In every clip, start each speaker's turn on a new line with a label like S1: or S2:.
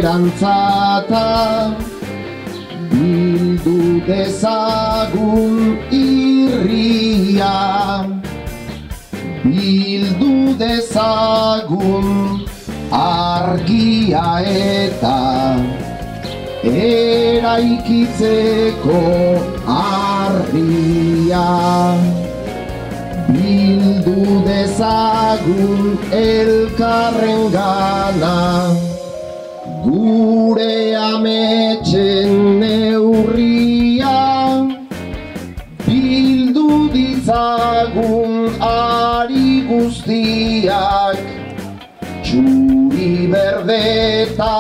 S1: berantzata, bildu dezagun irria, bildu dezagun argia eta eraikitzeko harria. Bildu dezagun elkarrengana, gure ametsen neurria. Bildu ditzagun ari guztiak, txuri berde eta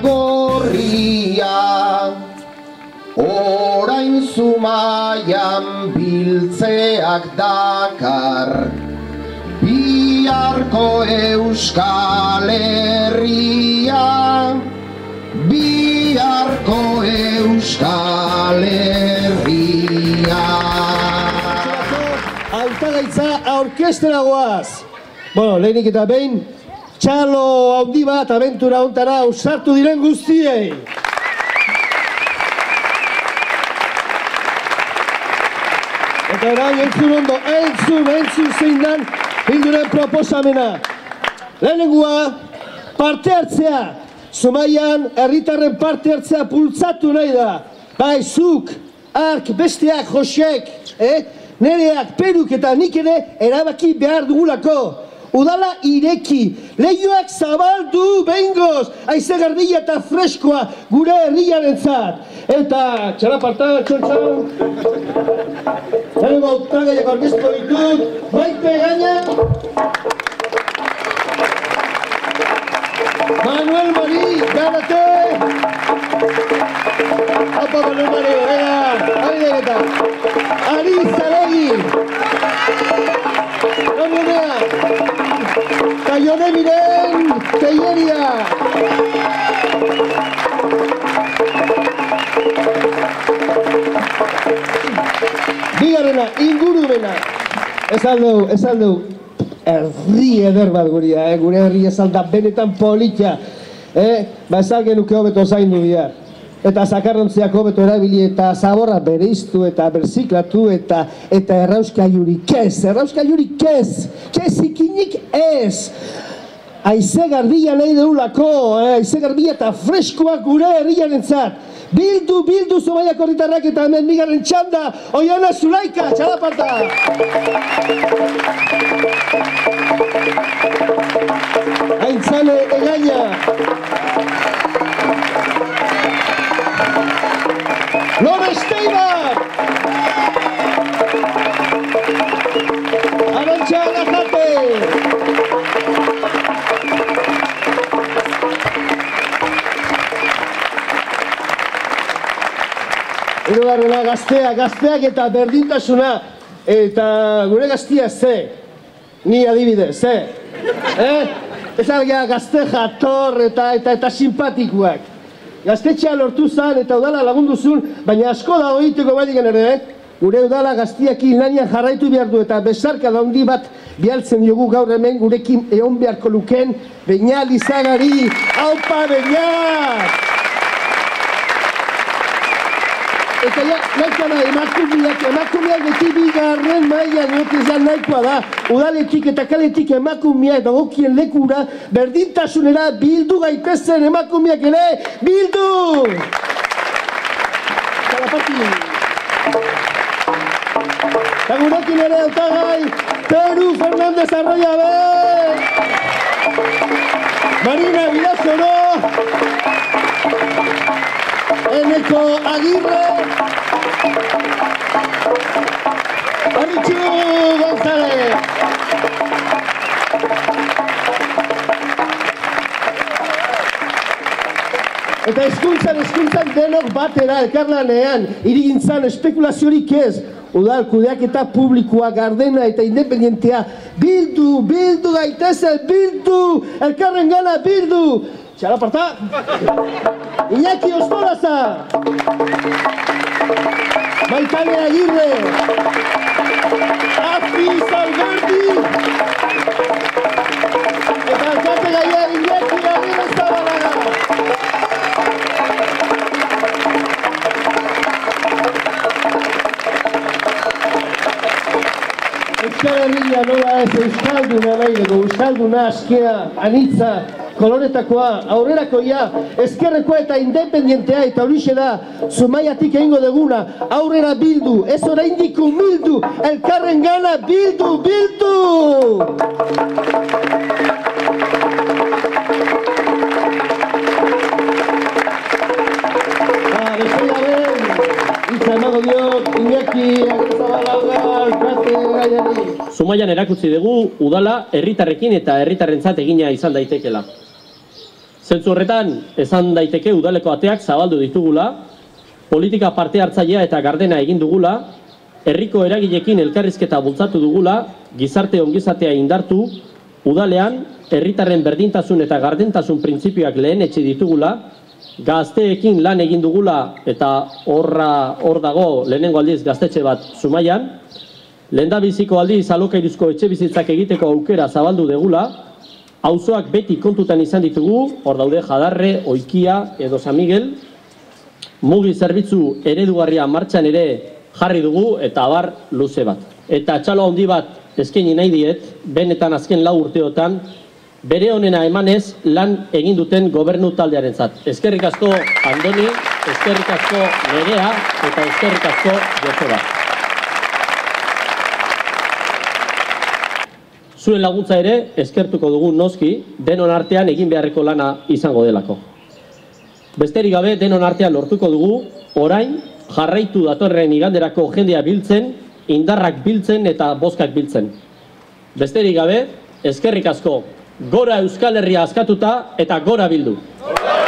S1: gorria. Orain Zumaian biltzeak dakar, biharko Euskal Herria, biharko Euskal Herria.
S2: Hautagaitza aurkestera goaz. Bueno, lehenik eta behin, txalo handi bat abentura hontara ausartu diren guztiei. Eta orain entzun ondo, entzun zein dan bilduren proposamena. Lehenengoa, parte hartzea. Zumaian herritarren parte hartzea bultzatu nahi da. Bai, zuk, ark, besteak, Josek, nereak, peruk eta nik ere erabaki behar dugulako. Udala ireki, lehioak zabaldu behingoz, haize garbila eta freskoa gure herriarentzat. Eta txalaparta, txontxau. Zerrego hautagaiak aurkeztuko ditut, Maite Gaina, Manuel Mari, Garate. Apa Manuel Mari, ari eta Ari Zaregi. Nomonea, Kaione Miren, Teieria. Bigarrena, ingurumena. Ez aldu, herri eder bat guria, gure herri ez alda benetan politia. Ba ez algenuke hobeto zaindu bihar. Eta zakarrontziak hobeto erabili eta zaborra bereiztu eta berziklatu eta errauskailurik ez, kezikinik ez. Haize garbila nahi deulako, haize garbila eta freskoak gure herriarentzat. Bildu Zumaiako herritarrak eta hemen bigarren txanda, Oiana Zulaika, txalaparta! Aintzane Egaina. Lore Esteibar! Arantxa Agajate! Hirugarrena gazteak eta berdintasuna. Eta gure gaztia ze? Ni adibidez, ze? Ez algea gazte jator eta simpatikuak. Gaztetxea lortu zan eta udala lagundu zuen, baina asko da egiteko badiken ere, gure udala gaztiakin lanian jarraitu behar du eta besarka da handi bat bialtzen diogu gaur hemen gurekin egon beharko luken Beñat Lizagari, aupa Beñat! Eta ja, nahikoa da, emakumeak beti bigarren mailan notizan nahikoa da. Udaletik eta kaletik emakumeak dagokien lekura, berdintasunera bildu gaitezen emakumeak ere, bildu! Kalapati! Eta gurekin ere hautagai, Peru Fernández Arroyabe! Marina Vilazoro! Eneko Agirre, Aritxu González. Eta hezkuntzan denok batera elkarlanean, hirigintzan espekulaziorik ez. Udal kudeaketa publikoa, gardena eta independentea, bildu gaitezen, bildu, elkarren gana bildu. Txalaparta! Iñaki Ostolaza! Maitane Agirre! Afi Zalberdi! Eta alkate gaia Iñaki Agirre Zabalaga! Euskal Herria nola ez euskalduna nahi dugu, euskalduna askea, anitza, koloretakoa, aurrerakoia, ezkerrekoa eta independientea, eta horixe da, Zumaiatik egingo duguna, aurrera bildu, ez oraindik umildu, elkarren gana bildu, bildu! Beste gabe, hitza emago diot, Iñaki, Agirrezabala, alkate gaiari.
S3: Zumaian erakutsi dugu udala herritarrekin eta herritarrentzat egina izan daitekela. Zentzu horretan, esan daiteke udaleko ateak zabaldu ditugula, politika parte hartzailea eta gardena egin dugula, herriko eragileekin elkarrizketa bultzatu dugula, gizarte ongizatea indartu, udalean herritarren berdintasun eta gardentasun printzipioak lehenetsi ditugula, gazteekin lan egin dugula eta hor dago lehenengo aldiz gaztetxe bat Zumaian, lehendabiziko aldiz alokairuzko etxe bizitzak egiteko aukera zabaldu degula, auzoak beti kontutan izan ditugu, hor daude Jadarre, Oikia edo San Miguel, mugi zerbitzu eredugarria martxan ere jarri dugu eta abar luze bat. Eta txalo handi bat eskaini nahi diet, benetan azken 4 urteotan, bere honena emanez lan egin duten gobernu taldearentzat. Eskerrik asko Andoni, eskerrik asko Nerea eta eskerrik asko Joseba. Zuen laguntza ere eskertuko dugu noski, denon artean egin beharreko lana izango delako. Besterik gabe denon artean lortuko dugu, orain jarraitu datorren iganderako jendea biltzen, indarrak biltzen eta bozkak biltzen. Besterik gabe, eskerrik asko. Gora Euskal Herria askatuta eta gora bildu! Gora!